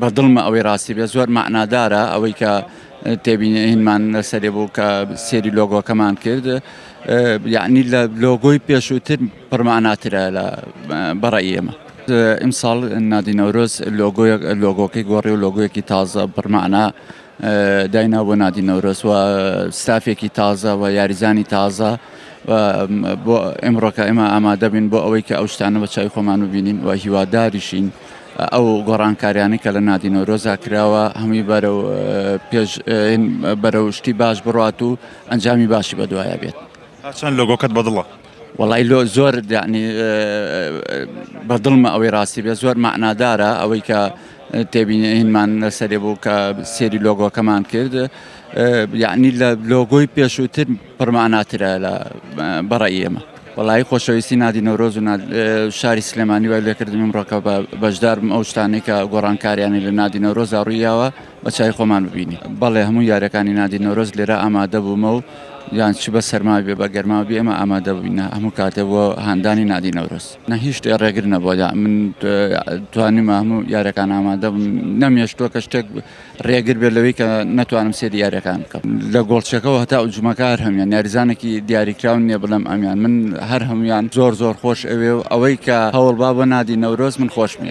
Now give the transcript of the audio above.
بەدڵمە ئەوەی ڕاستی بێ زۆر معنادارە ئەوەی کە تێبینینمان لەسەرێ بوو کە سێری لۆگۆکەمان کرد یعنی لە لۆگۆی پێشووتر پڕماناترە لە بەڕێی ئێمە. ئیمساڵ نادی نەورۆز لۆگۆکەی گۆڕی و لۆگۆیەکی تازە پڕمعنا داینا بۆ نادی نەورۆز و ستافێکی تازە و یاریزانی تازە بۆ ئێمڕۆکە ئێمە ئامادە بین بۆ ئەوەی کە ئەو شتانە بە چای خۆمان ببینین و هیواداریشین ئەو گۆڕانکاریانی کە لە نادی نەورۆزا کراوە هەمووی بەرەو شتی باش بڕات و ئەنجامی باشی بەدوایە بێت. چەند لۆگۆکەت بەدڵە؟ وەڵی زۆر یعنی بەدڵمە ئەوەی ڕاستی بێ زۆر معنادارە ئەوەی کە تێبینینمان لەسەرێ بوو کە سێری لۆگۆکەمان کرد یعنی لە لۆگۆی پێشووتر پڕماناترە لە بەڕێی ئێمە. وەڵی خۆشەویستی نادی نەورۆز و شاری سلێمانی وای لێکردم ئەمڕۆکە بەشدارم ئەو شتانەی کە گۆڕانکاریانی لە نادی نەورۆز ڕوویاوە بە چای خۆمان ببینی. بەڵێ هەموو یاریەکانی نادی نەورۆز لێرە ئامادە بوومە و یان چ بە سەرمای بێ بە گەرما بێ ئێمە ئامادە بووینە هەموو کاتێ بۆ هاندانی نادی نەورۆز. نە هیچ شتێ ڕێگر نەبووە من توانیمە هەموو یاریەکان ئامادە نەمێشتووە کە شتێک ڕێگر بێت لەوەی کە نەتوانم سێری یاریەکان بکەم. لە گۆڵچەکەەوە هەتا جومەکار هەمیان یاریزانێکی دیاریکراون نییە بڵێم ئەمیان من هەر هەمویان زۆر خۆش ئەوێ و ئەوەی کە هەوڵبا بۆ نادی نەورۆز من خۆشمێت.